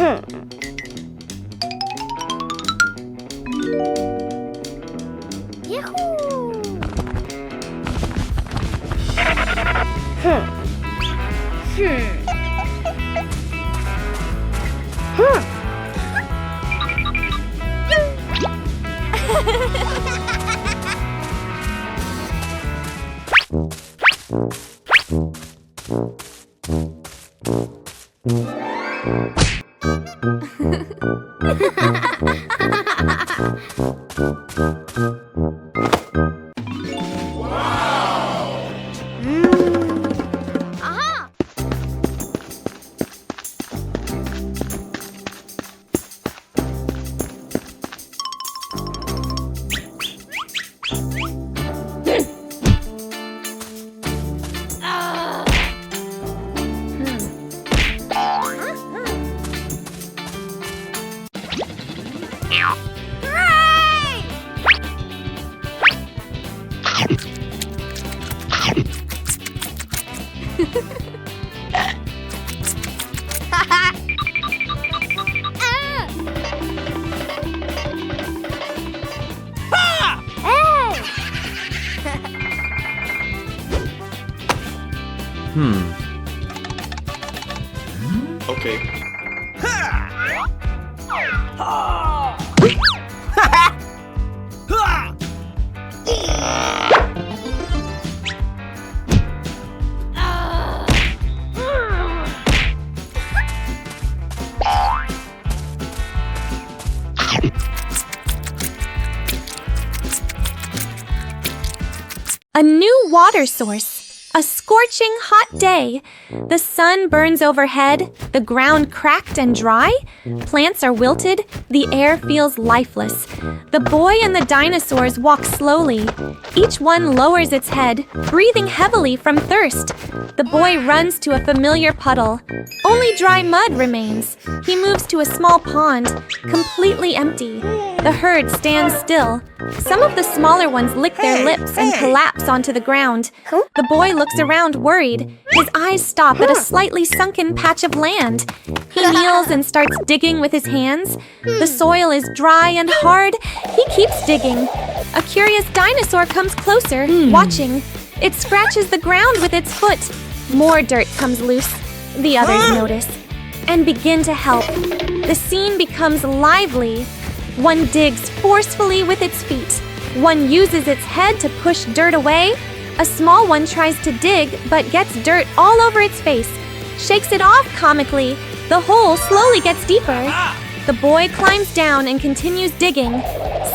Okay. A new water source. A scorching hot day. The sun burns overhead, the ground cracked and dry. Plants are wilted, the air feels lifeless. The boy and the dinosaurs walk slowly. Each one lowers its head, breathing heavily from thirst. The boy runs to a familiar puddle. Only dry mud remains. He moves to a small pond, completely empty. The herd stands still. Some of the smaller ones lick their lips and collapse onto the ground. The boy looks around worried. His eyes stop at a slightly sunken patch of land. He kneels and starts digging with his hands. The soil is dry and hard. He keeps digging. A curious dinosaur comes closer, watching. It scratches the ground with its foot. More dirt comes loose. The others notice and begin to help. The scene becomes lively. One digs forcefully with its feet. One uses its head to push dirt away. A small one tries to dig, but gets dirt all over its face. Shakes it off comically. The hole slowly gets deeper. The boy climbs down and continues digging.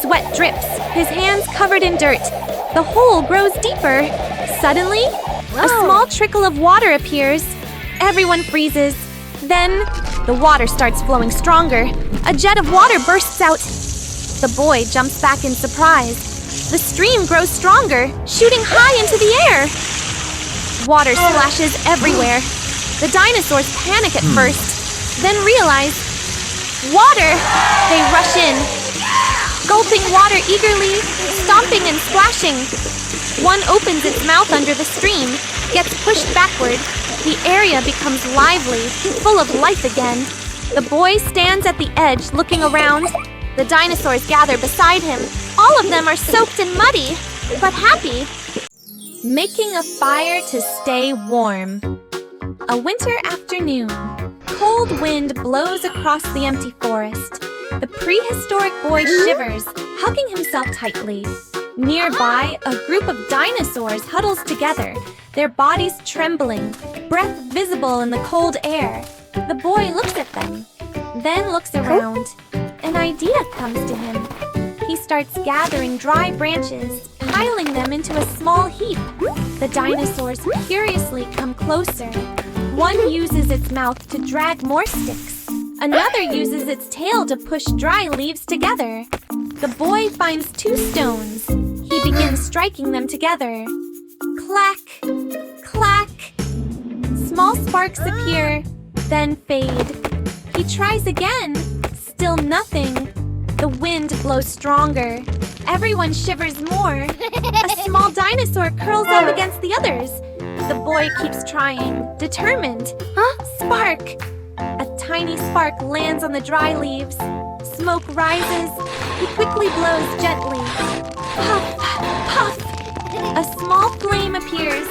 Sweat drips, his hands covered in dirt. The hole grows deeper. Suddenly, a small trickle of water appears. Everyone freezes. Then, the water starts flowing stronger. A jet of water bursts out. The boy jumps back in surprise. The stream grows stronger, shooting high into the air. Water splashes everywhere. The dinosaurs panic at first, then realize, water! They rush in, gulping water eagerly, stomping and splashing. One opens its mouth under the stream, gets pushed backward. The area becomes lively, full of life again. The boy stands at the edge, looking around. The dinosaurs gather beside him. All of them are soaked and muddy, but happy. Making a fire to stay warm. A winter afternoon. Cold wind blows across the empty forest. The prehistoric boy shivers, hugging himself tightly. Nearby, a group of dinosaurs huddles together, their bodies trembling, breath visible in the cold air. The boy looks at them, then looks around. An idea comes to him. He starts gathering dry branches, piling them into a small heap. The dinosaurs curiously come closer. One uses its mouth to drag more sticks. Another uses its tail to push dry leaves together. The boy finds 2 stones. He begins striking them together. Clack, clack. Small sparks appear, then fade. He tries again. Still nothing. The wind blows stronger. Everyone shivers more. A small dinosaur curls up against the others. The boy keeps trying, determined. Spark! A tiny spark lands on the dry leaves. Smoke rises. He quickly blows gently. Puff, puff. A small flame appears,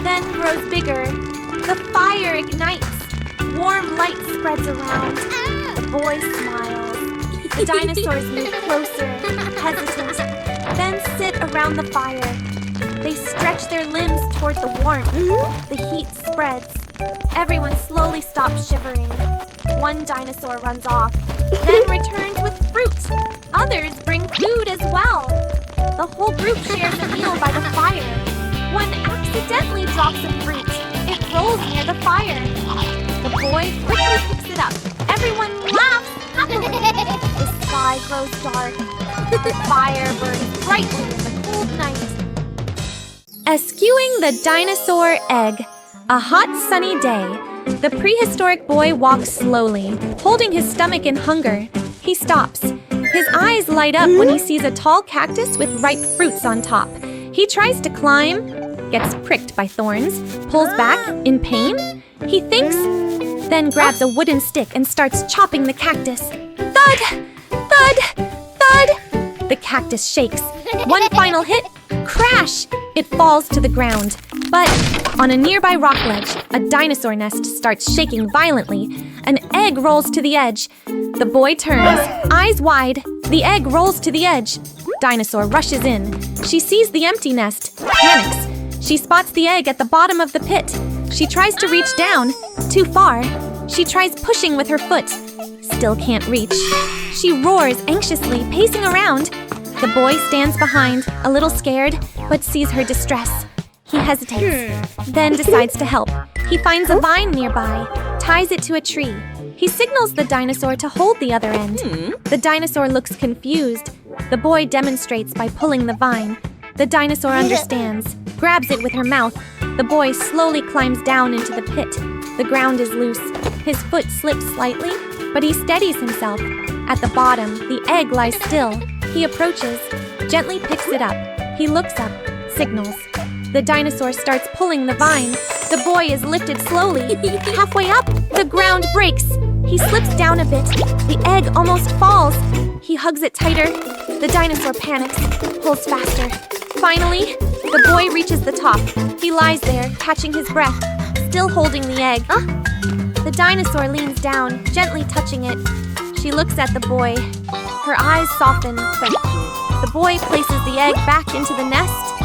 then grows bigger. The fire ignites. Warm light spreads around. The boy smiles. The dinosaurs move closer, hesitant, then sit around the fire. They stretch their limbs toward the warmth. The heat spreads. Everyone slowly stops shivering. One dinosaur runs off, then returns with fruit. Others bring food as well. The whole group shares a meal by the fire. One accidentally drops some fruit. It rolls near the fire. The boy quickly picks it up. Everyone laughs happily. The sky grows dark. The fire burns brightly in the cold night. Eschewing the dinosaur egg. A hot, sunny day. The prehistoric boy walks slowly, holding his stomach in hunger. He stops. His eyes light up when he sees a tall cactus with ripe fruits on top. He tries to climb, gets pricked by thorns, pulls back in pain. He thinks, then grabs a wooden stick and starts chopping the cactus. Thud! Thud! Thud! The cactus shakes. One final hit, crash! It falls to the ground. But on a nearby rock ledge, a dinosaur nest starts shaking violently. An egg rolls to the edge. The boy turns, eyes wide. The egg rolls to the edge. Dinosaur rushes in. She sees the empty nest, panics. She spots the egg at the bottom of the pit. She tries to reach down, too far. She tries pushing with her foot. Still can't reach. She roars anxiously, pacing around. The boy stands behind, a little scared, but sees her distress. He hesitates, then decides to help. He finds a vine nearby, ties it to a tree. He signals the dinosaur to hold the other end. The dinosaur looks confused. The boy demonstrates by pulling the vine. The dinosaur understands, grabs it with her mouth. The boy slowly climbs down into the pit. The ground is loose. His foot slips slightly, but he steadies himself. At the bottom, the egg lies still. He approaches, gently picks it up. He looks up, signals. The dinosaur starts pulling the vine. The boy is lifted slowly. Halfway up, the ground breaks. He slips down a bit. The egg almost falls. He hugs it tighter. The dinosaur panics, pulls faster. Finally, the boy reaches the top. He lies there, catching his breath, still holding the egg. The dinosaur leans down, gently touching it. She looks at the boy. Her eyes soften. The boy places the egg back into the nest.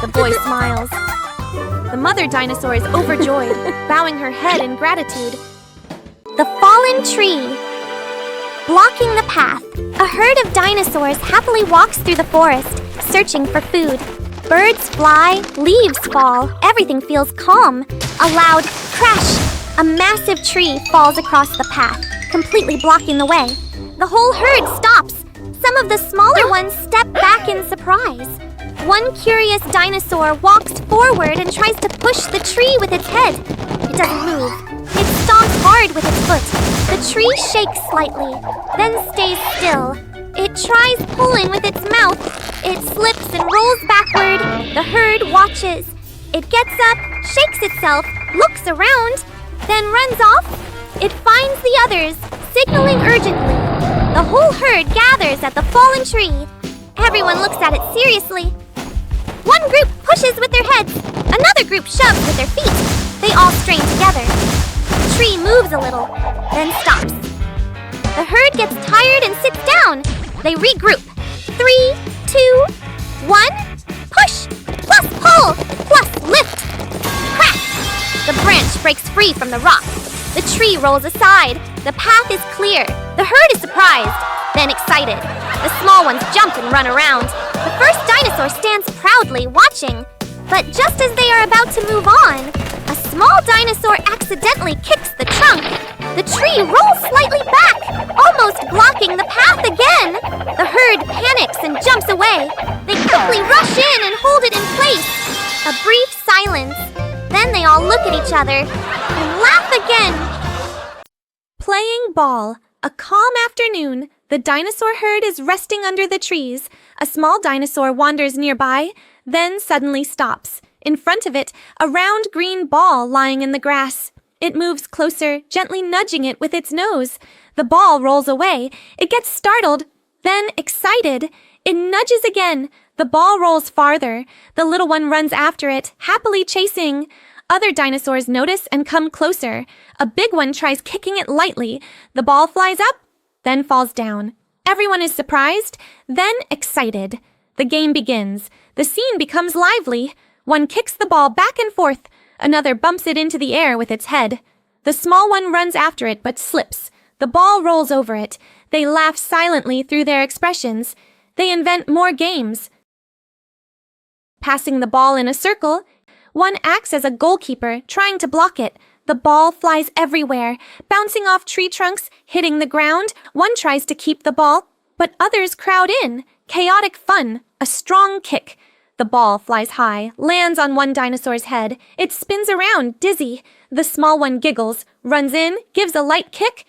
The boy smiles. The mother dinosaur is overjoyed, bowing her head in gratitude. The fallen tree. Blocking the path, a herd of dinosaurs happily walks through the forest, searching for food. Birds fly, leaves fall, everything feels calm. A loud crash. A massive tree falls across the path, completely blocking the way. The whole herd stops. Some of the smaller ones step back in surprise. One curious dinosaur walks forward and tries to push the tree with its head. It doesn't move. It stomps hard with its foot. The tree shakes slightly, then stays still. It tries pulling with its mouth. It slips and rolls backward. The herd watches. It gets up, shakes itself, looks around, then runs off. It finds the others, signaling urgently. The whole herd gathers at the fallen tree. Everyone looks at it seriously. One group pushes with their heads. Another group shoves with their feet. They all strain together. The tree moves a little, then stops. The herd gets tired and sits down. They regroup. 3, 2, 1. Push, plus pull, plus lift. Crack! The branch breaks free from the rock. The tree rolls aside. The path is clear. The herd is surprised, then excited. The small ones jump and run around. The first dinosaur stands proudly, watching. But just as they are about to move on, a small dinosaur accidentally kicks the trunk. The tree rolls slightly back, almost blocking the path again. The herd panics and jumps away. They quickly rush in and hold it in place. A brief silence. Then they all look at each other and laugh again. Playing ball. A calm afternoon. The dinosaur herd is resting under the trees. A small dinosaur wanders nearby, then suddenly stops. In front of it, a round green ball lying in the grass. It moves closer, gently nudging it with its nose. The ball rolls away. It gets startled, then excited. It nudges again. The ball rolls farther. The little one runs after it, happily chasing. Other dinosaurs notice and come closer. A big one tries kicking it lightly. The ball flies up, then falls down. Everyone is surprised, then excited. The game begins. The scene becomes lively. One kicks the ball back and forth. Another bumps it into the air with its head. The small one runs after it but slips. The ball rolls over it. They laugh silently through their expressions. They invent more games. Passing the ball in a circle, one acts as a goalkeeper, trying to block it. The ball flies everywhere, bouncing off tree trunks, hitting the ground. One tries to keep the ball, but others crowd in. Chaotic fun, a strong kick. The ball flies high, lands on one dinosaur's head. It spins around, dizzy. The small one giggles, runs in, gives a light kick.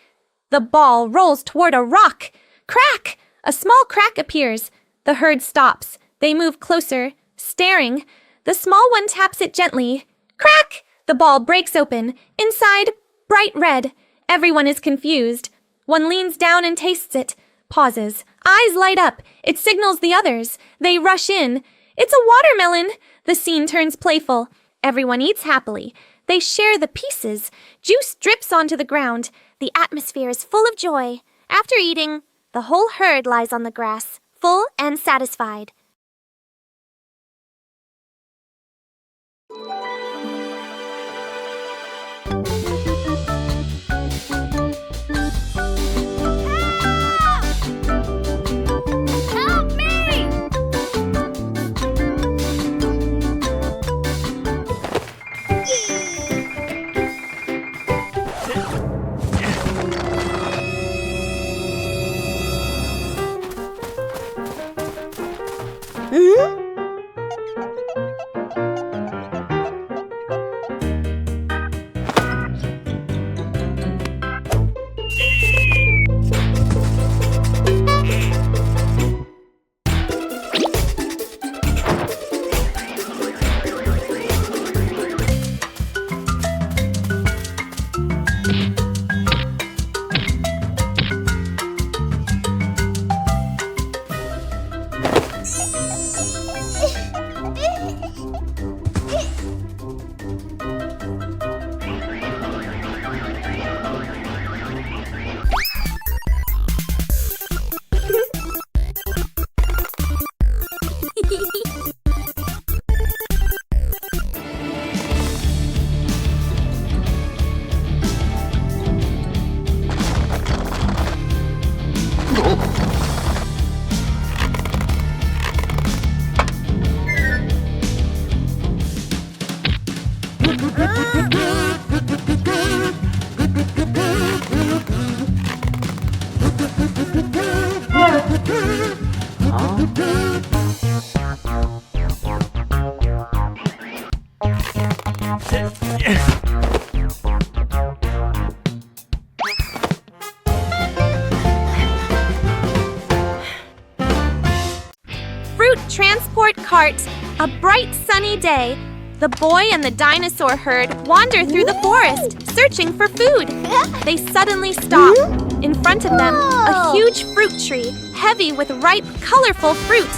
The ball rolls toward a rock. Crack! A small crack appears. The herd stops. They move closer, staring. The small one taps it gently. Crack! The ball breaks open. Inside, bright red. Everyone is confused. One leans down and tastes it. Pauses. Eyes light up. It signals the others. They rush in. It's a watermelon! The scene turns playful. Everyone eats happily. They share the pieces. Juice drips onto the ground. The atmosphere is full of joy. After eating, the whole herd lies on the grass, full and satisfied. Fruit transport cart. A bright sunny day. The boy and the dinosaur herd wander through the forest, searching for food. They suddenly stop. In front of them, a huge fruit tree, heavy with ripe, colorful fruit.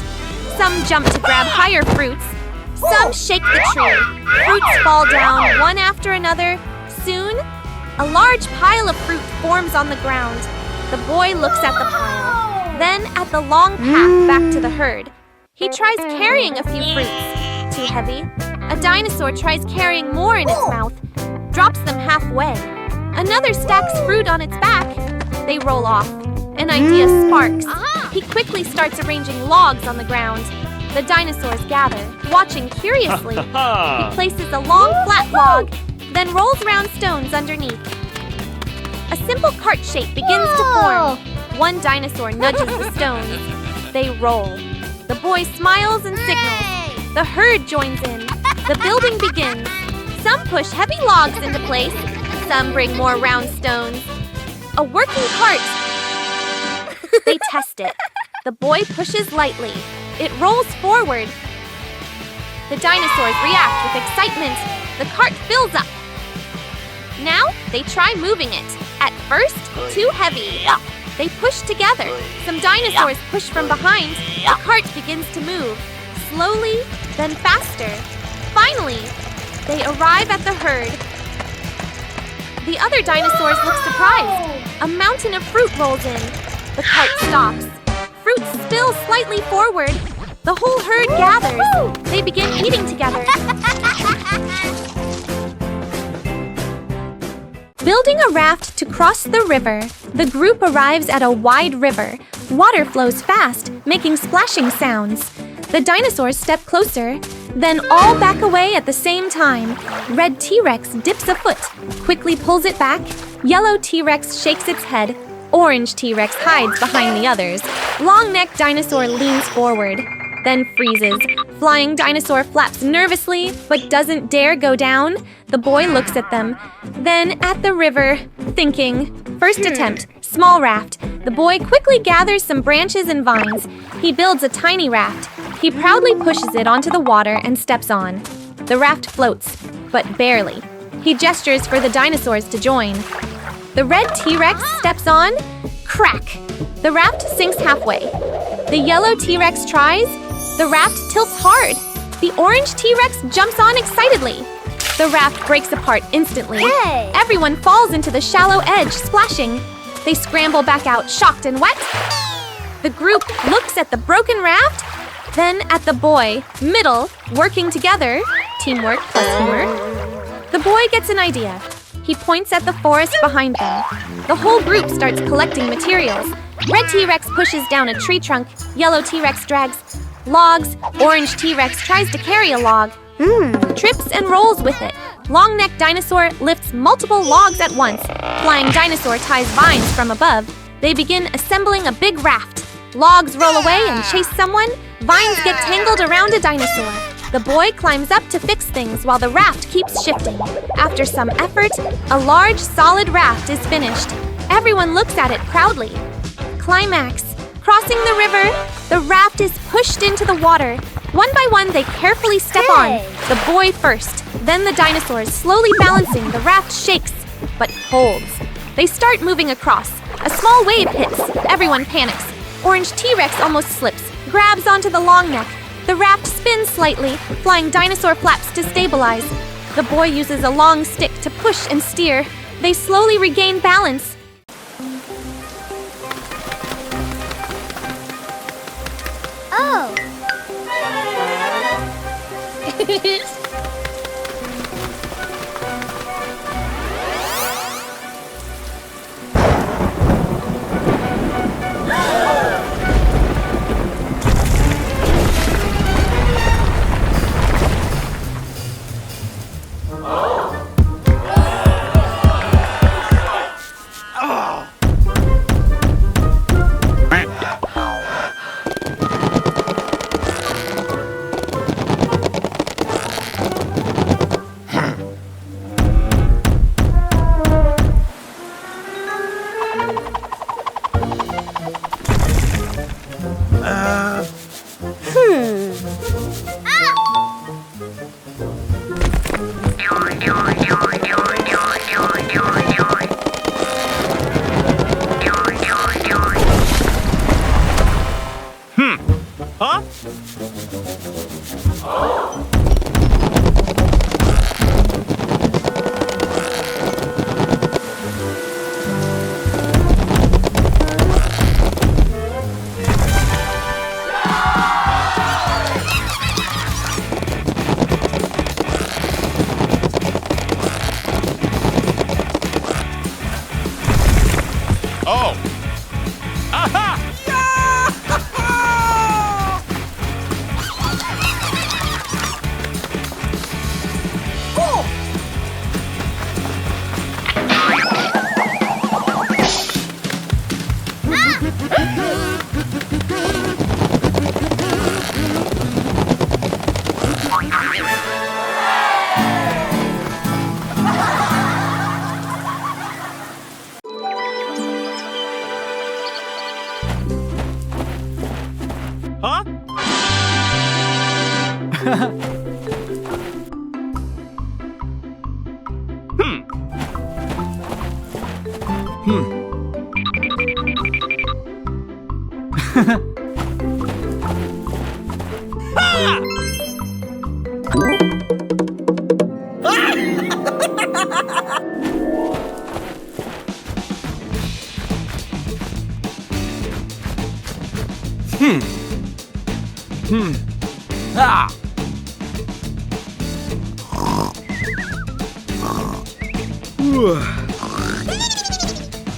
Some jump to grab higher fruits. Some shake the tree. Fruits fall down one after another. Soon, a large pile of fruit forms on the ground. The boy looks at the pile, then at the long path back to the herd. He tries carrying a few fruits. Too heavy. A dinosaur tries carrying more in its mouth, drops them halfway. Another stacks fruit on its back. They roll off. An idea sparks. He quickly starts arranging logs on the ground. The dinosaurs gather, watching curiously. He places a long, flat log, then rolls round stones underneath. A simple cart shape begins to form. One dinosaur nudges the stones. They roll. The boy smiles and signals. The herd joins in. The building begins. Some push heavy logs into place. Some bring more round stones. A working cart. They test it. The boy pushes lightly. It rolls forward. The dinosaurs react with excitement. The cart fills up. Now they try moving it. At first, too heavy. They push together. Some dinosaurs push from behind. The cart begins to move. Slowly, then faster. Finally, they arrive at the herd. The other dinosaurs look surprised. A mountain of fruit rolls in. The cart stops. Fruit spills slightly forward. The whole herd gathers. They begin eating together. Building a raft to cross the river, the group arrives at a wide river. Water flows fast, making splashing sounds. The dinosaurs step closer, then all back away at the same time. Red T-Rex dips a foot, quickly pulls it back. Yellow T-Rex shakes its head. Orange T-Rex hides behind the others. Long-necked dinosaur leans forward, then freezes. Flying dinosaur flaps nervously, but doesn't dare go down. The boy looks at them, then at the river, thinking. First attempt, small raft. The boy quickly gathers some branches and vines. He builds a tiny raft. He proudly pushes it onto the water and steps on. The raft floats, but barely. He gestures for the dinosaurs to join. The red T-Rex steps on. Crack! The raft sinks halfway. The yellow T-Rex tries. The raft tilts hard. The orange T-Rex jumps on excitedly. The raft breaks apart instantly. Hey! Everyone falls into the shallow edge, splashing. They scramble back out, shocked and wet. The group looks at the broken raft, then at the boy, middle, working together. Teamwork plus humor. The boy gets an idea. He points at the forest behind them. The whole group starts collecting materials. Red T-Rex pushes down a tree trunk. Yellow T-Rex drags logs. Orange T-Rex tries to carry a log. Trips and rolls with it. Long-necked dinosaur lifts multiple logs at once. Flying dinosaur ties vines from above. They begin assembling a big raft. Logs roll away and chase someone. Vines get tangled around a dinosaur. The boy climbs up to fix things while the raft keeps shifting. After some effort, a large, solid raft is finished. Everyone looks at it proudly. Climax. Crossing the river, the raft is pushed into the water. One by one, they carefully step on. The boy first, then the dinosaurs, slowly balancing. The raft shakes, but holds. They start moving across. A small wave hits. Everyone panics. Orange T-Rex almost slips, grabs onto the long neck. The raft spins slightly. Flying dinosaur flaps to stabilize. The boy uses a long stick to push and steer. They slowly regain balance. Oh! Oh! Aha! Huh?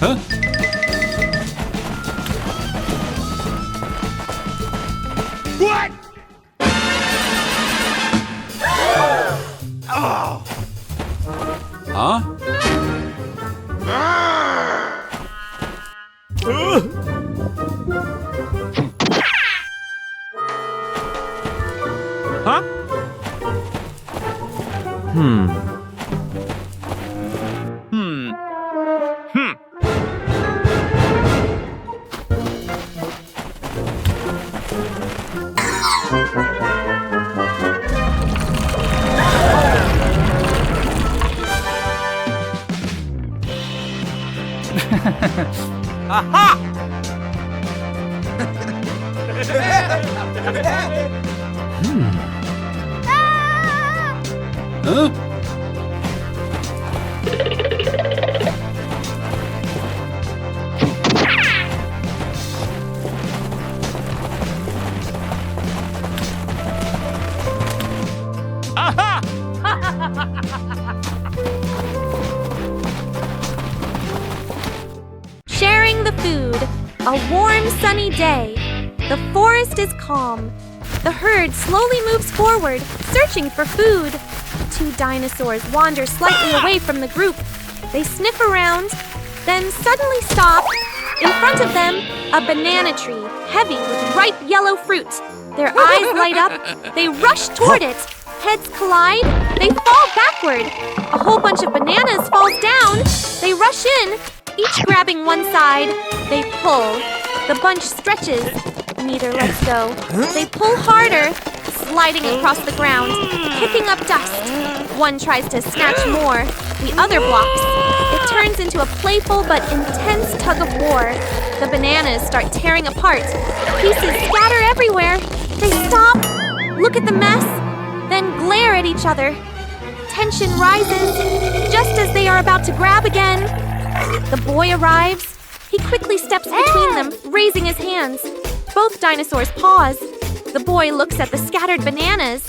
Huh? What? Oh. Huh? Huh? Hmm. Aha! Huh? Aha! Sharing the food. A warm, sunny day. The forest is calm. The herd slowly moves forward, searching for food. Two dinosaurs wander slightly away from the group. They sniff around, then suddenly stop. In front of them, a banana tree, heavy with ripe yellow fruit. Their eyes light up. They rush toward it. Heads collide. They fall backward. A whole bunch of bananas falls down. They rush in, each grabbing one side. They pull. The bunch stretches. Neither lets go. They pull harder, sliding across the ground, kicking up dust. One tries to snatch more. The other blocks. It turns into a playful but intense tug of war. The bananas start tearing apart. Pieces scatter everywhere. They stop, look at the mess, then glare at each other. Tension rises, just as they are about to grab again. The boy arrives. He quickly steps between them, raising his hands. Both dinosaurs pause. The boy looks at the scattered bananas,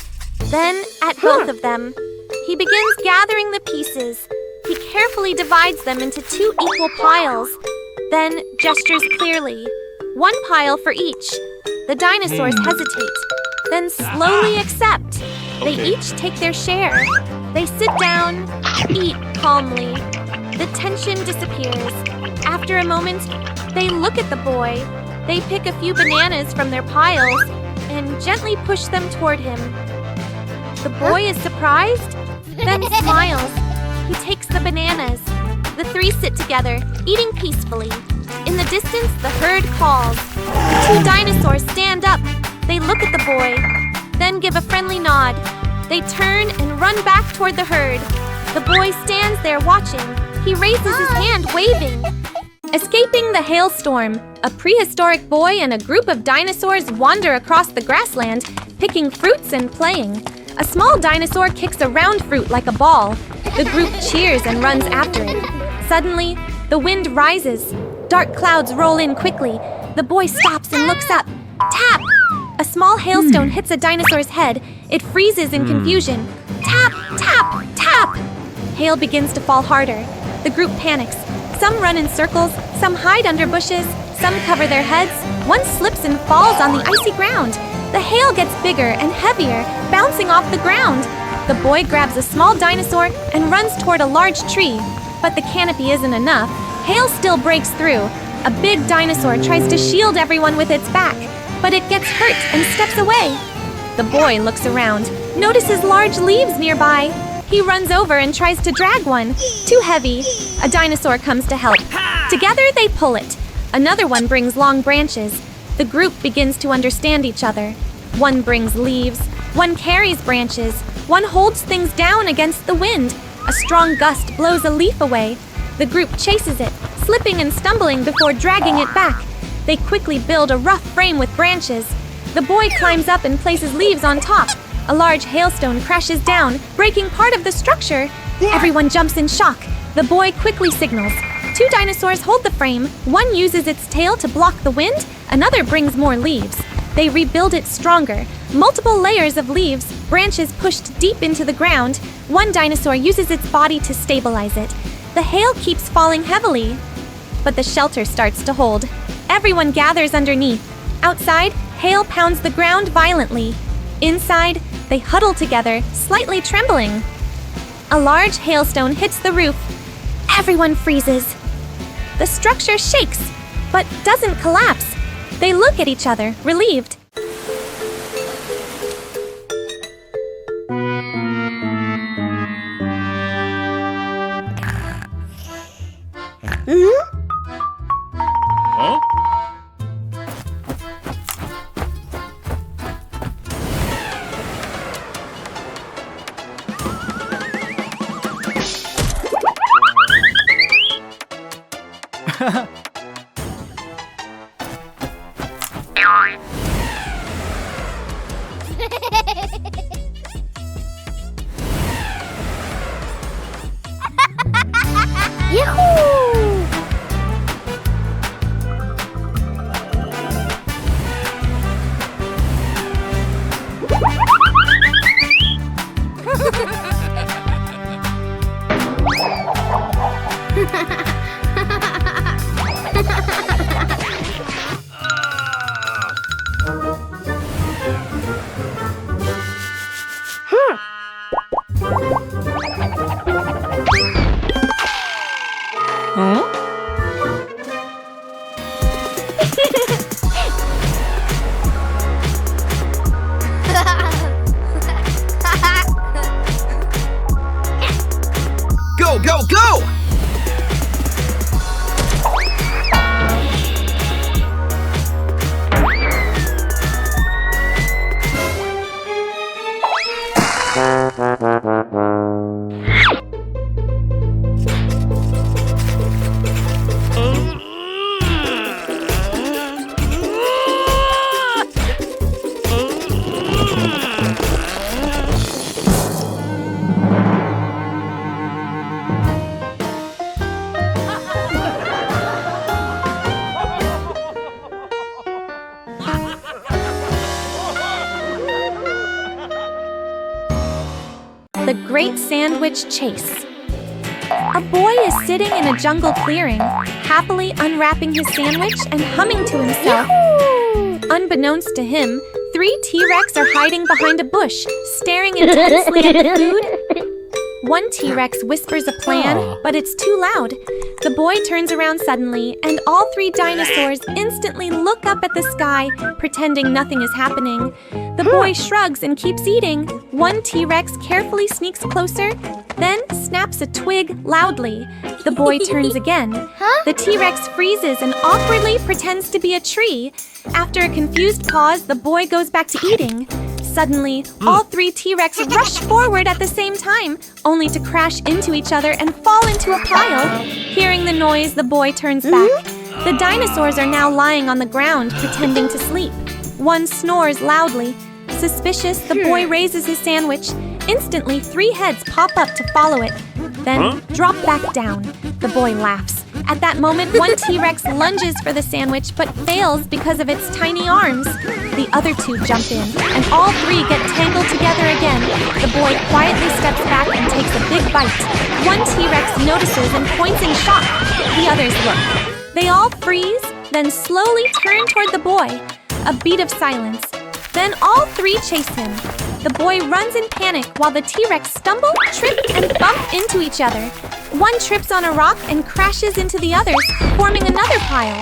then at both of them. He begins gathering the pieces. He carefully divides them into 2 equal piles, then gestures clearly. 1 pile for each. The dinosaurs hesitate, then slowly accept. They each take their share. They sit down, eat calmly. The tension disappears. After a moment, they look at the boy. They pick a few bananas from their piles and gently push them toward him. The boy is surprised, then smiles. He takes the bananas. The 3 sit together, eating peacefully. In the distance, the herd calls. The 2 dinosaurs stand up. They look at the boy, then give a friendly nod. They turn and run back toward the herd. The boy stands there watching. He raises his hand, waving. Escaping the hailstorm, a prehistoric boy and a group of dinosaurs wander across the grassland, picking fruits and playing. A small dinosaur kicks a round fruit like a ball. The group cheers and runs after it. Suddenly, the wind rises. Dark clouds roll in quickly. The boy stops and looks up. Tap! A small hailstone hits a dinosaur's head. It freezes in confusion. Tap! Tap! Tap! Hail begins to fall harder. The group panics. Some run in circles, some hide under bushes, some cover their heads. One slips and falls on the icy ground. The hail gets bigger and heavier, bouncing off the ground. The boy grabs a small dinosaur and runs toward a large tree. But the canopy isn't enough. Hail still breaks through. A big dinosaur tries to shield everyone with its back, but it gets hurt and steps away. The boy looks around, notices large leaves nearby. He runs over and tries to drag one. Too heavy. A dinosaur comes to help. Together they pull it. Another one brings long branches. The group begins to understand each other. One brings leaves. One carries branches. One holds things down against the wind. A strong gust blows a leaf away. The group chases it, slipping and stumbling before dragging it back. They quickly build a rough frame with branches. The boy climbs up and places leaves on top. A large hailstone crashes down, breaking part of the structure. Everyone jumps in shock. The boy quickly signals. 2 dinosaurs hold the frame. One uses its tail to block the wind, another brings more leaves. They rebuild it stronger. Multiple layers of leaves, branches pushed deep into the ground. One dinosaur uses its body to stabilize it. The hail keeps falling heavily, but the shelter starts to hold. Everyone gathers underneath. Outside, hail pounds the ground violently. Inside, they huddle together, slightly trembling. A large hailstone hits the roof. Everyone freezes. The structure shakes, but doesn't collapse. They look at each other, relieved. Huh? Yahoo! Go, go, go! The Great Sandwich Chase. A boy is sitting in a jungle clearing, happily unwrapping his sandwich and humming to himself. Unbeknownst to him, 3 T-Rex are hiding behind a bush, staring intensely at the food. One T-Rex whispers a plan, but it's too loud. The boy turns around suddenly, and all 3 dinosaurs instantly look up at the sky, pretending nothing is happening. The boy shrugs and keeps eating. One T-Rex carefully sneaks closer, then snaps a twig loudly. The boy turns again. The T-Rex freezes and awkwardly pretends to be a tree. After a confused pause, the boy goes back to eating. Suddenly, all 3 T-Rex rush forward at the same time, only to crash into each other and fall into a pile. Hearing the noise, the boy turns back. The dinosaurs are now lying on the ground, pretending to sleep. One snores loudly. Suspicious, the boy raises his sandwich. Instantly, 3 heads pop up to follow it, then drop back down. The boy laughs. At that moment, one T-Rex lunges for the sandwich but fails because of its tiny arms. The other 2 jump in, and all 3 get tangled together again. The boy quietly steps back and takes a big bite. One T-Rex notices and points in shock. The others look. They all freeze, then slowly turn toward the boy. A beat of silence. Then all 3 chase him. The boy runs in panic while the T-Rex stumble, trip, and bump into each other. One trips on a rock and crashes into the others, forming another pile.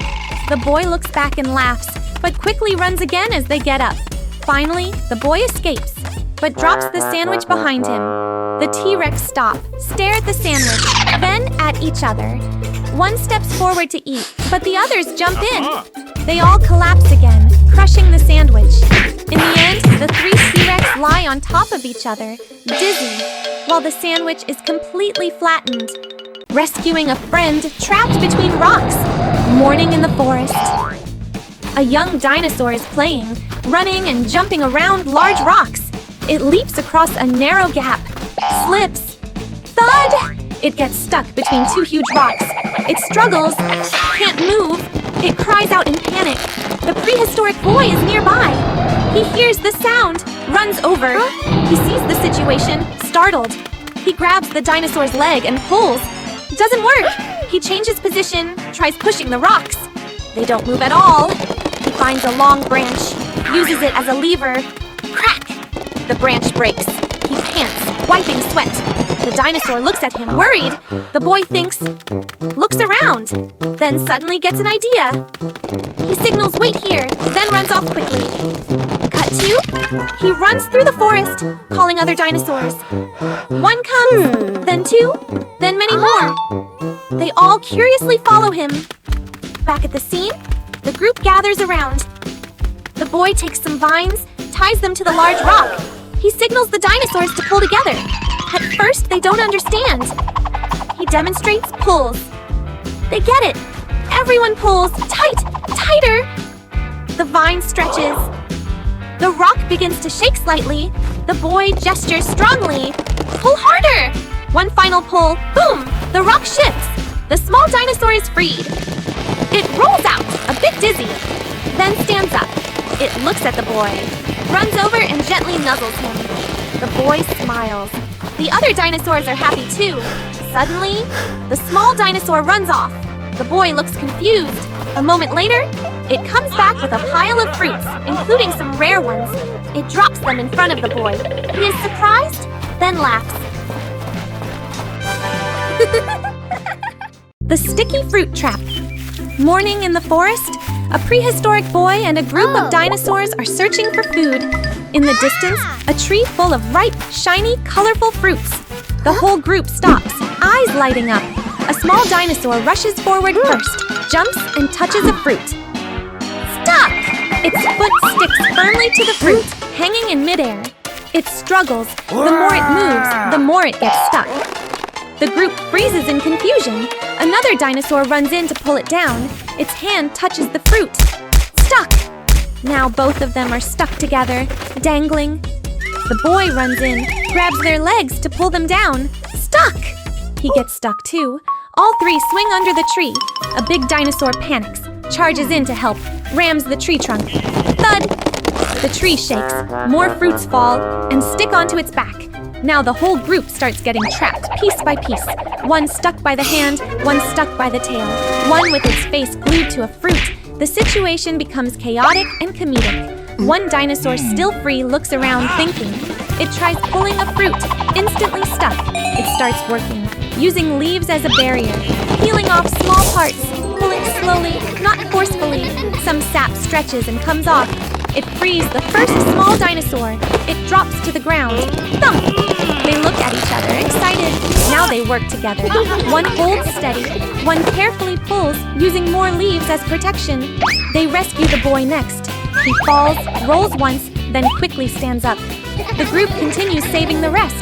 The boy looks back and laughs, but quickly runs again as they get up. Finally, the boy escapes, but drops the sandwich behind him. The T-Rex stop, stare at the sandwich, then at each other. One steps forward to eat, but the others jump in. They all collapse again, crushing the sandwich. In the end, the 3 T-Rex lie on top of each other, dizzy, while the sandwich is completely flattened. Rescuing a friend trapped between rocks. Morning in the forest. A young dinosaur is playing, running and jumping around large rocks. It leaps across a narrow gap, slips. Thud! It gets stuck between two huge rocks. It struggles, can't move. It cries out in panic. The prehistoric boy is nearby. He hears the sound, runs over. He sees the situation, startled. He grabs the dinosaur's leg and pulls. It doesn't work. He changes position, tries pushing the rocks. They don't move at all. He finds a long branch, uses it as a lever. Crack! The branch breaks. He pants, wiping sweat. The dinosaur looks at him, worried. The boy thinks, looks around, then suddenly gets an idea. He signals, wait here, then runs off quickly. Cut to, he runs through the forest, calling other dinosaurs. One comes, then two, then many more. They all curiously follow him. Back at the scene, the group gathers around. The boy takes some vines, ties them to the large rock. He signals the dinosaurs to pull together. At first, they don't understand. He demonstrates pulls. They get it. Everyone pulls tight, tighter. The vine stretches. The rock begins to shake slightly. The boy gestures strongly. Pull harder. One final pull. Boom! The rock shifts. The small dinosaur is freed. It rolls out, a bit dizzy, then stands up. It looks at the boy, runs over and gently nuzzles him. The boy smiles. The other dinosaurs are happy too. Suddenly, the small dinosaur runs off. The boy looks confused. A moment later, it comes back with a pile of fruits, including some rare ones. It drops them in front of the boy. He is surprised, then laughs. The sticky fruit trap. Morning in the forest, a prehistoric boy and a group of dinosaurs are searching for food. In the distance, a tree full of ripe, shiny, colorful fruits. The whole group stops, eyes lighting up. A small dinosaur rushes forward first, jumps and touches a fruit. Stuck! Its foot sticks firmly to the fruit, hanging in midair. It struggles. The more it moves, the more it gets stuck. The group freezes in confusion. Another dinosaur runs in to pull it down. Its hand touches the fruit. Stuck! Now both of them are stuck together, dangling. The boy runs in, grabs their legs to pull them down. Stuck! He gets stuck too. All three swing under the tree. A big dinosaur panics, charges in to help, rams the tree trunk. Thud! The tree shakes, more fruits fall, and stick onto its back. Now the whole group starts getting trapped, piece by piece. One stuck by the hand, one stuck by the tail, one with its face glued to a fruit. The situation becomes chaotic and comedic. One dinosaur, still free, looks around thinking. It tries pulling a fruit, instantly stuck. It starts working, using leaves as a barrier, peeling off small parts, pulling slowly, not forcefully. Some sap stretches and comes off. It frees the first small dinosaur. It drops to the ground. Thump! They look at each other, excited. Now they work together. One holds steady. One carefully pulls, using more leaves as protection. They rescue the boy next. He falls, rolls once, then quickly stands up. The group continues saving the rest.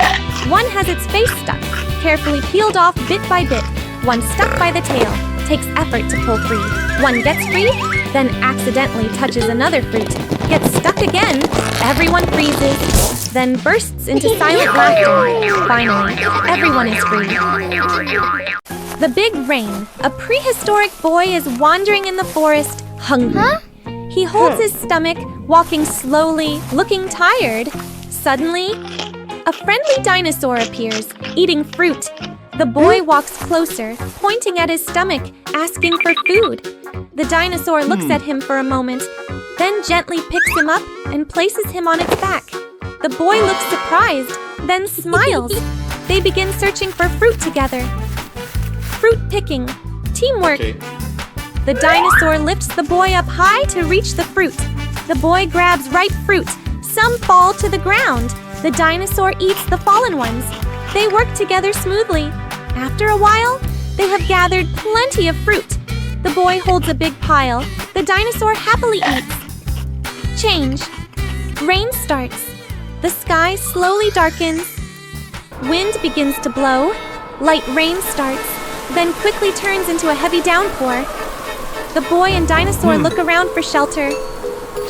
One has its face stuck, carefully peeled off bit by bit. One stuck by the tail, takes effort to pull free. One gets free, then accidentally touches another fruit. Gets stuck again. Everyone freezes, then bursts into silent laughter. Finally, everyone is free. The Big Rain. A prehistoric boy is wandering in the forest, hungry. He holds his stomach, walking slowly, looking tired. Suddenly, a friendly dinosaur appears, eating fruit. The boy walks closer, pointing at his stomach, asking for food. The dinosaur looks at him for a moment, then gently picks him up and places him on its back. The boy looks surprised, then smiles. They begin searching for fruit together. Fruit picking. Teamwork. Okay. The dinosaur lifts the boy up high to reach the fruit. The boy grabs ripe fruit. Some fall to the ground. The dinosaur eats the fallen ones. They work together smoothly. After a while, they have gathered plenty of fruit. The boy holds a big pile. The dinosaur happily eats. Change. Rain starts. The sky slowly darkens. Wind begins to blow. Light rain starts, then quickly turns into a heavy downpour. The boy and Dinosaur look around for shelter.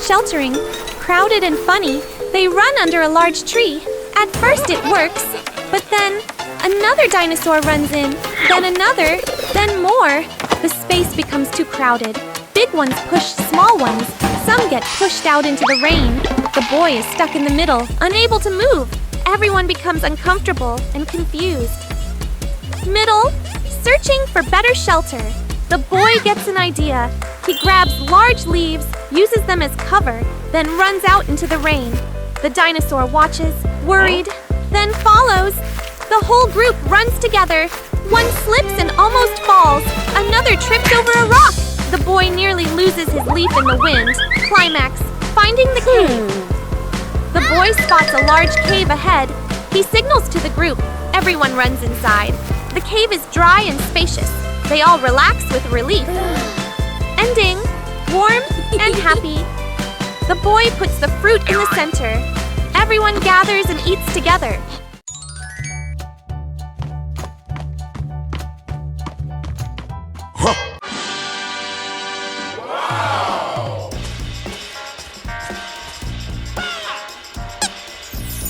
Sheltering, crowded and funny, they run under a large tree. At first it works, but then another dinosaur runs in, then another, then more. The space becomes too crowded. Big ones push small ones. Some get pushed out into the rain. The boy is stuck in the middle, unable to move. Everyone becomes uncomfortable and confused. Middle, searching for better shelter. The boy gets an idea. He grabs large leaves, uses them as cover, then runs out into the rain. The dinosaur watches, worried, then follows. The whole group runs together. One slips and almost falls. Another trips over a rock. The boy nearly loses his leaf in the wind. Climax, finding the cave. The boy spots a large cave ahead. He signals to the group. Everyone runs inside. The cave is dry and spacious. They all relax with relief. Ending, warm and happy. The boy puts the fruit in the center. Everyone gathers and eats together.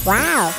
Wow.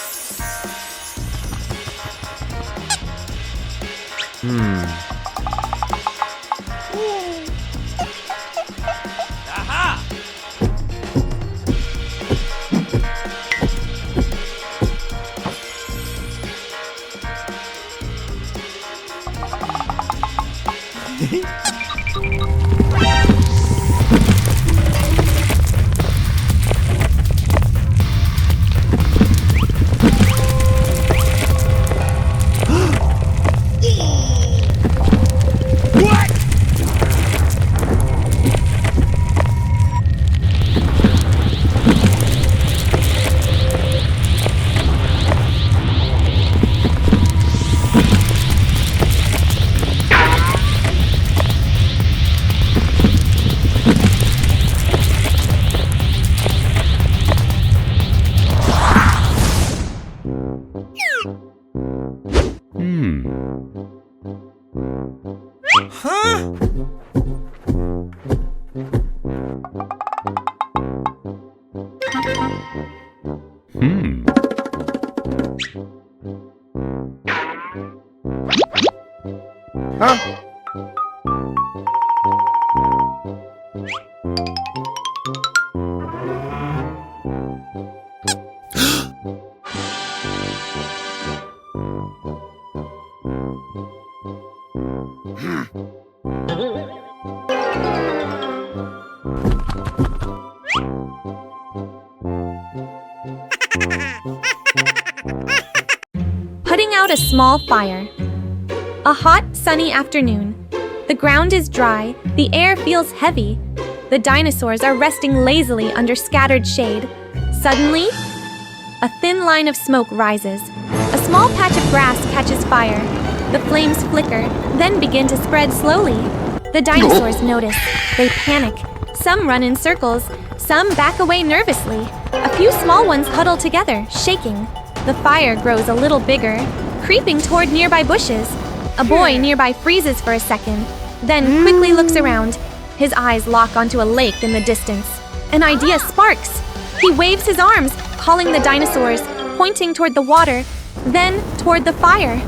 Putting out a small fire. A hot, sunny afternoon. The ground is dry, the air feels heavy. The dinosaurs are resting lazily under scattered shade. Suddenly, a thin line of smoke rises. A small patch of grass catches fire. The flames flicker, then begin to spread slowly. The dinosaurs notice. They panic. Some run in circles, some back away nervously. A few small ones huddle together, shaking. The fire grows a little bigger, creeping toward nearby bushes. A boy nearby freezes for a second, then quickly looks around. His eyes lock onto a lake in the distance. An idea sparks. He waves his arms, calling the dinosaurs, pointing toward the water, then toward the fire.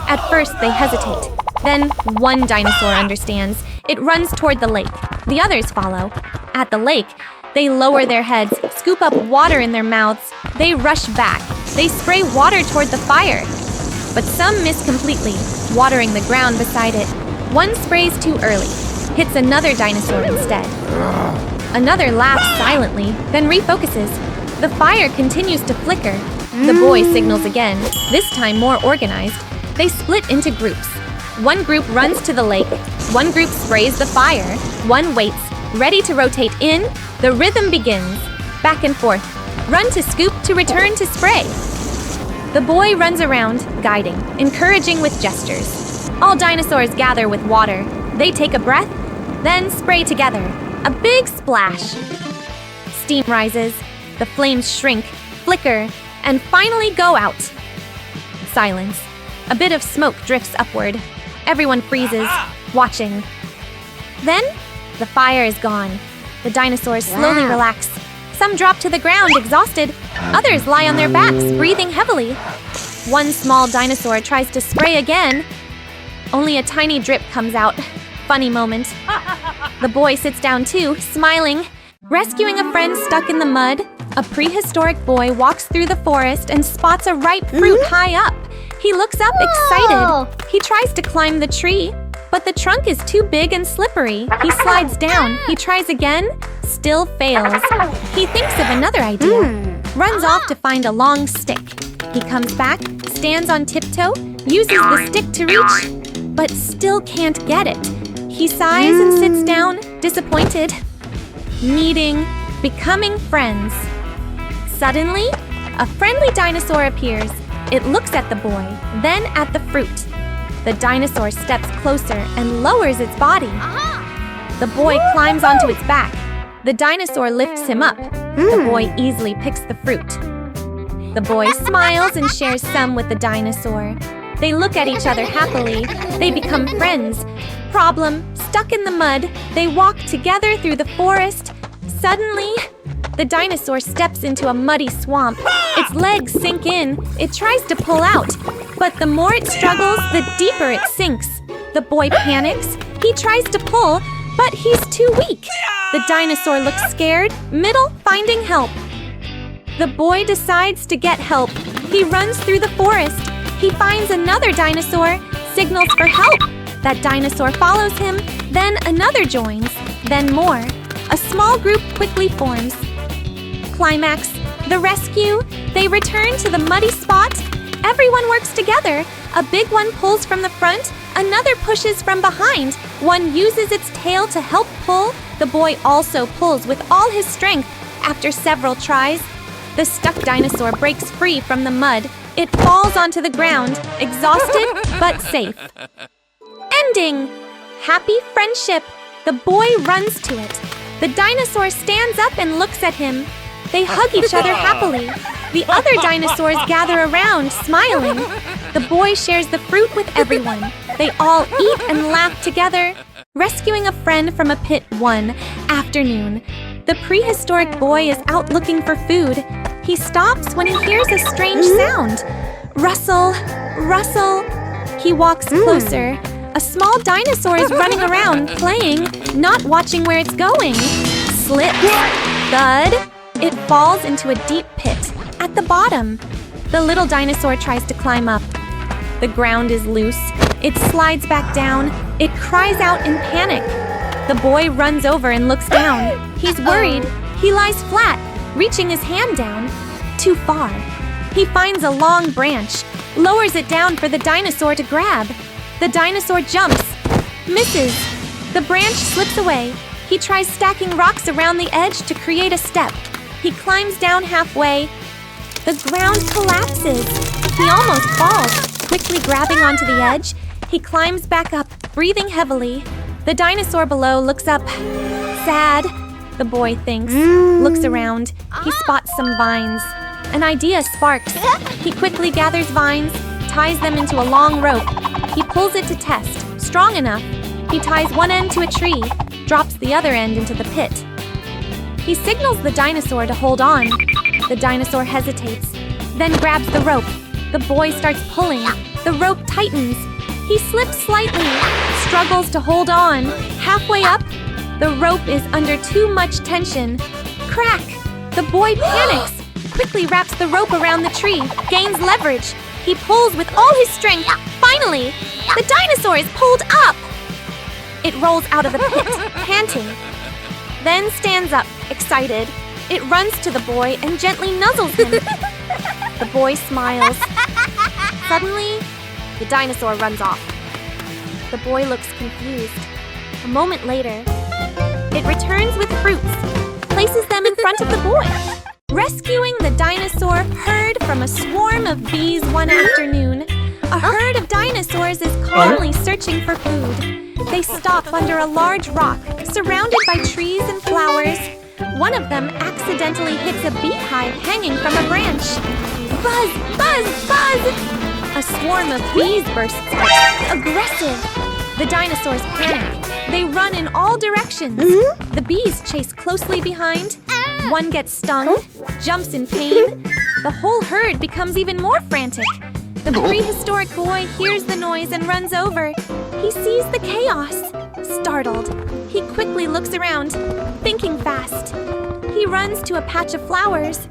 At first, they hesitate. Then one dinosaur understands. It runs toward the lake. The others follow. At the lake, they lower their heads, scoop up water in their mouths. They rush back. They spray water toward the fire. But some miss completely, watering the ground beside it. One sprays too early, hits another dinosaur instead. Another laughs silently, then refocuses. The fire continues to flicker. The boy signals again, this time more organized. They split into groups. One group runs to the lake. One group sprays the fire. One waits, ready to rotate in. The rhythm begins. Back and forth. Run to scoop to return to spray. The boy runs around, guiding, encouraging with gestures. All dinosaurs gather with water. They take a breath, then spray together. A big splash. Steam rises. The flames shrink, flicker, and finally go out. Silence. A bit of smoke drifts upward. Everyone freezes, watching. Then, The fire is gone. The dinosaurs slowly Wow. relax. Some drop to the ground, exhausted. Others lie on their backs, breathing heavily. One small dinosaur tries to spray again. Only a tiny drip comes out. Funny moment. The boy sits down too, smiling. Rescuing a friend stuck in the mud, a prehistoric boy walks through the forest and spots a ripe fruit high up. He looks up, excited. He tries to climb the tree, but the trunk is too big and slippery. He slides down. He tries again, still fails. He thinks of another idea. Runs off to find a long stick. He comes back, stands on tiptoe, uses the stick to reach, but still can't get it. He sighs and sits down, disappointed. Becoming friends. Suddenly, a friendly dinosaur appears. It looks at the boy, then at the fruit. The dinosaur steps closer and lowers its body. The boy climbs onto its back. The dinosaur lifts him up. The boy easily picks the fruit. The boy smiles and shares some with the dinosaur. They look at each other happily. They become friends. Problem, stuck in the mud, they walk together through the forest. Suddenly, the dinosaur steps into a muddy swamp. Its legs sink in. It tries to pull out, but the more it struggles, the deeper it sinks. The boy panics. He tries to pull, but he's too weak. The dinosaur looks scared, finding help. The boy decides to get help. He runs through the forest. He finds another dinosaur, signals for help. That dinosaur follows him, then another joins, then more. A small group quickly forms. Climax, the rescue. They return to the muddy spot. Everyone works together. A big one pulls from the front, another pushes from behind. One uses its tail to help pull. The boy also pulls with all his strength. After several tries, the stuck dinosaur breaks free from the mud. It falls onto the ground, exhausted but safe. Ending! Happy friendship. The boy runs to it. The dinosaur stands up and looks at him. They hug each other happily. The other dinosaurs gather around, smiling. The boy shares the fruit with everyone. They all eat and laugh together. Rescuing a friend from a pit one afternoon. The prehistoric boy is out looking for food. He stops when he hears a strange sound. Rustle, rustle. He walks closer. A small dinosaur is running around, playing, not watching where it's going. Slips. Thud. It falls into a deep pit. At the bottom, the little dinosaur tries to climb up. The ground is loose. It slides back down. It cries out in panic. The boy runs over and looks down. He's worried. He lies flat, reaching his hand down. Too far. He finds a long branch, lowers it down for the dinosaur to grab. The dinosaur jumps, misses. The branch slips away. He tries stacking rocks around the edge to create a step. He climbs down halfway. The ground collapses. He almost falls. Quickly grabbing onto the edge, he climbs back up, breathing heavily. The dinosaur below looks up. Sad, the boy thinks. Looks around. He spots some vines. An idea sparks. He quickly gathers vines, ties them into a long rope. He pulls it to test. Strong enough. He ties one end to a tree, drops the other end into the pit. He signals the dinosaur to hold on. The dinosaur hesitates, then grabs the rope. The boy starts pulling. The rope tightens. He slips slightly, struggles to hold on. Halfway up, the rope is under too much tension. Crack! The boy panics, quickly wraps the rope around the tree, gains leverage. He pulls with all his strength. Finally, the dinosaur is pulled up! It rolls out of the pit, panting. Then stands up, excited. It runs to the boy and gently nuzzles him. The boy smiles. Suddenly, the dinosaur runs off. The boy looks confused. A moment later, it returns with fruits, places them in front of the boy. Rescuing the dinosaur herd from a swarm of bees one afternoon. A herd of dinosaurs is calmly searching for food. They stop under a large rock, surrounded by trees and flowers. One of them accidentally hits a beehive hanging from a branch. Buzz! Buzz! Buzz! A swarm of bees bursts out, aggressive. The dinosaurs panic. They run in all directions. The bees chase closely behind. One gets stung, jumps in pain. The whole herd becomes even more frantic. The prehistoric boy hears the noise and runs over. He sees the chaos. Startled, he quickly looks around, thinking fast. He runs to a patch of flowers,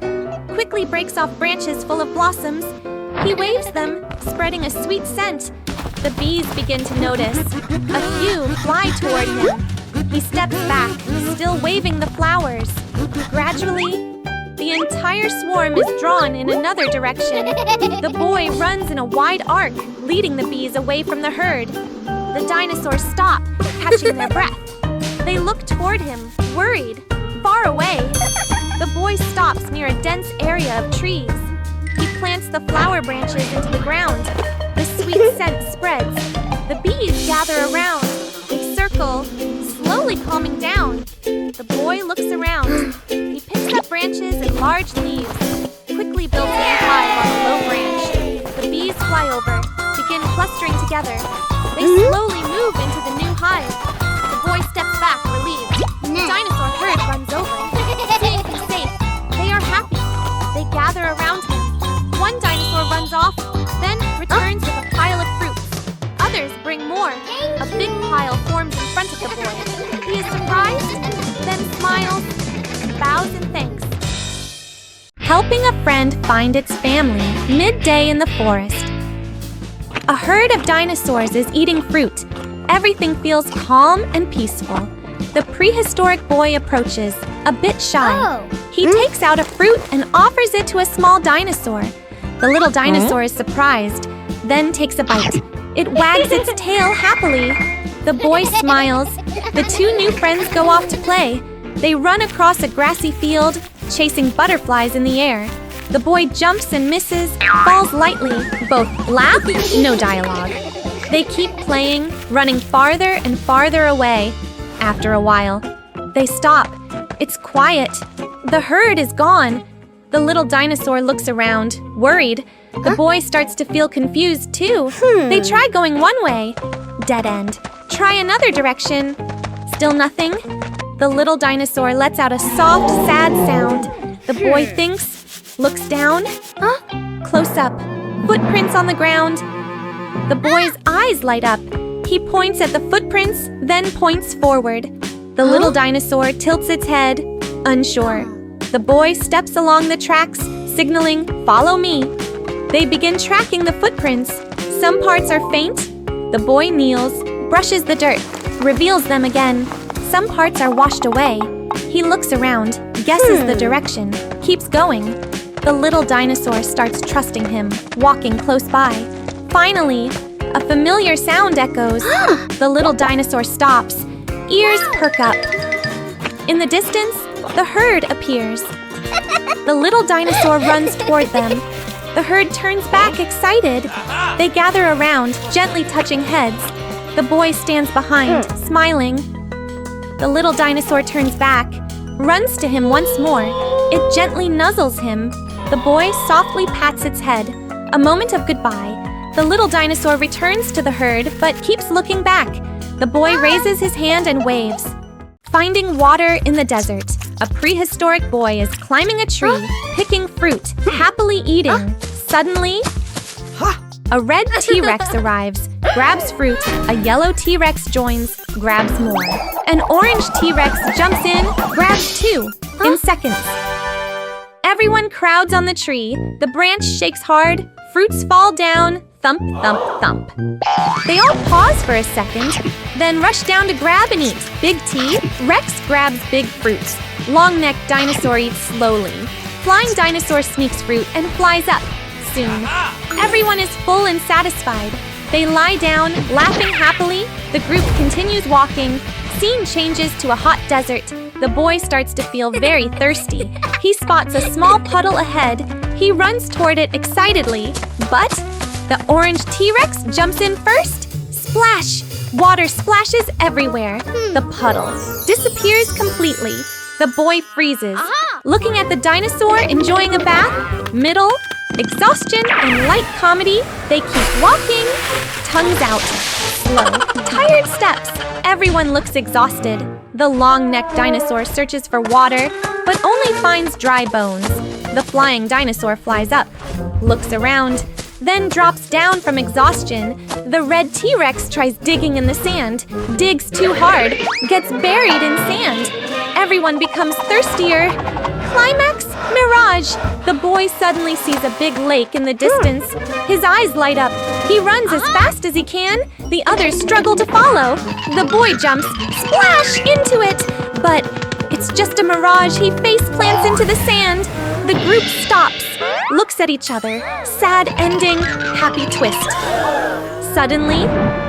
quickly breaks off branches full of blossoms. He waves them, spreading a sweet scent. The bees begin to notice. A few fly toward him. He steps back, still waving the flowers. Gradually, the entire swarm is drawn in another direction. The boy runs in a wide arc, leading the bees away from the herd. The dinosaurs stop, catching their breath. They look toward him, worried, far away. The boy stops near a dense area of trees. He plants the flower branches into the ground. The sweet scent spreads. The bees gather around. They circle, slowly calming down. The boy looks around. He picks up branches and large leaves, quickly builds a hive on a low branch. The bees fly over, begin clustering together. They slowly move into the new hive. The boy steps back, relieved. The dinosaur herd runs over. Seeing him safe, they are happy. They gather around him. One dinosaur runs off, then returns with a pile of fruits. Others bring more. A big pile forms in front of the boy. He is surprised, then smiles, bows in thanks. Helping a friend find its family, midday in the forest. A herd of dinosaurs is eating fruit. Everything feels calm and peaceful. The prehistoric boy approaches, a bit shy. He takes out a fruit and offers it to a small dinosaur. The little dinosaur is surprised, then takes a bite. It wags its tail happily. The boy smiles. The two new friends go off to play. They run across a grassy field, chasing butterflies in the air. The boy jumps and misses, falls lightly. Both laugh, no dialogue. They keep playing, running farther and farther away. After a while, they stop. It's quiet. The herd is gone. The little dinosaur looks around, worried. The boy starts to feel confused too. They try going one way. Dead end. Try another direction. Still nothing. The little dinosaur lets out a soft, sad sound. The boy thinks, looks down. Close up. Footprints on the ground. The boy's eyes light up. He points at the footprints, then points forward. The little dinosaur tilts its head, unsure. The boy steps along the tracks, signaling, "Follow me." They begin tracking the footprints. Some parts are faint. The boy kneels, brushes the dirt, reveals them again. Some parts are washed away. He looks around, guesses the direction, keeps going. The little dinosaur starts trusting him, walking close by. Finally, a familiar sound echoes. The little dinosaur stops. Ears perk up. In the distance, the herd appears. The little dinosaur runs toward them. The herd turns back, excited. They gather around, gently touching heads. The boy stands behind, smiling. The little dinosaur turns back, runs to him once more. It gently nuzzles him. The boy softly pats its head. A moment of goodbye. The little dinosaur returns to the herd, but keeps looking back. The boy raises his hand and waves. Finding water in the desert. A prehistoric boy is climbing a tree, picking fruit, happily eating. Suddenly, a red T-Rex arrives, grabs fruit. A yellow T-Rex joins, grabs more. An orange T-Rex jumps in, grabs two, in seconds. Everyone crowds on the tree. The branch shakes hard, fruits fall down, thump, thump, thump. They all pause for a second, then rush down to grab and eat. Big T, Rex grabs big fruit. Long-necked dinosaur eats slowly. Flying dinosaur sneaks fruit and flies up. Soon, everyone is full and satisfied. They lie down, laughing happily. The group continues walking. Scene changes to a hot desert. The boy starts to feel very thirsty. He spots a small puddle ahead. He runs toward it excitedly, but the orange T-Rex jumps in first. Splash! Water splashes everywhere. The puddle disappears completely. The boy freezes. Looking at the dinosaur enjoying a bath, middle, exhaustion, and light comedy, they keep walking, tongues out. slow, tired steps. Everyone looks exhausted. The long-necked dinosaur searches for water, but only finds dry bones. The flying dinosaur flies up, looks around, then drops down from exhaustion. The red T-Rex tries digging in the sand, digs too hard, gets buried in sand. Everyone becomes thirstier. Climax, mirage. The boy suddenly sees a big lake in the distance. His eyes light up. He runs as fast as he can. The others struggle to follow. The boy jumps, splash, into it. But it's just a mirage. He face plants into the sand. The group stops, looks at each other. Sad ending, happy twist. Suddenly,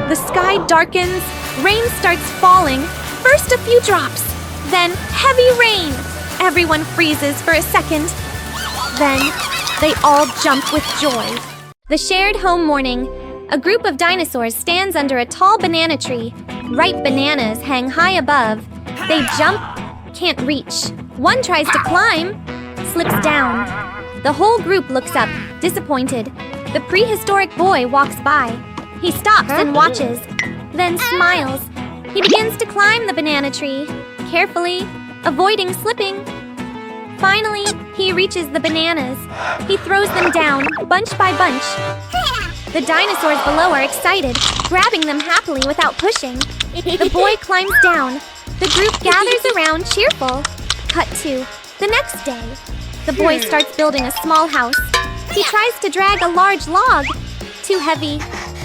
the sky darkens. Rain starts falling. First a few drops, then heavy rain. Everyone freezes for a second. Then, they all jump with joy. The shared home morning. A group of dinosaurs stands under a tall banana tree. Ripe bananas hang high above. They jump, can't reach. One tries to climb, slips down. The whole group looks up, disappointed. The prehistoric boy walks by. He stops and watches, then smiles. He begins to climb the banana tree, carefully, avoiding slipping. Finally, he reaches the bananas. He throws them down, bunch by bunch. The dinosaurs below are excited, grabbing them happily without pushing. The boy climbs down. The group gathers around, cheerful. Cut to the next day. The boy starts building a small house. He tries to drag a large log. Too heavy.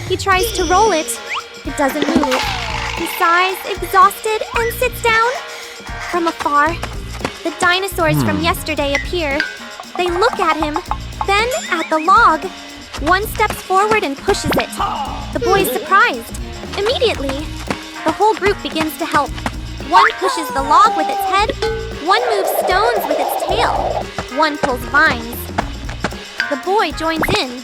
He tries to roll it. It doesn't move. He sighs, exhausted, and sits down. From afar, the dinosaurs from yesterday appear. They look at him, then at the log. One steps forward and pushes it. The boy is surprised. Immediately, the whole group begins to help. One pushes the log with its head. One moves stones with its tail. One pulls vines. The boy joins in.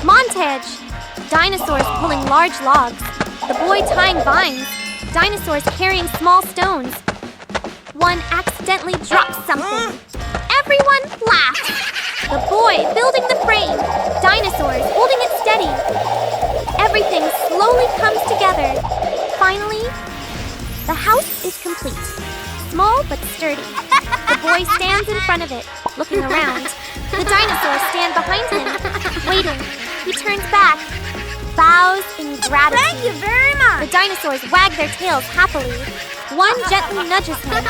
Montage. Dinosaurs pulling large logs. The boy tying vines. Dinosaurs carrying small stones. One accidentally drops something. Everyone laughs. The boy building the frame. Dinosaurs holding it steady. Everything slowly comes together. Finally, the house is complete. Small but sturdy. The boy stands in front of it, looking around. The dinosaurs stand behind him, waiting. He turns back, bows in gratitude. Thank you very much. The dinosaurs wag their tails happily. One gently nudges him.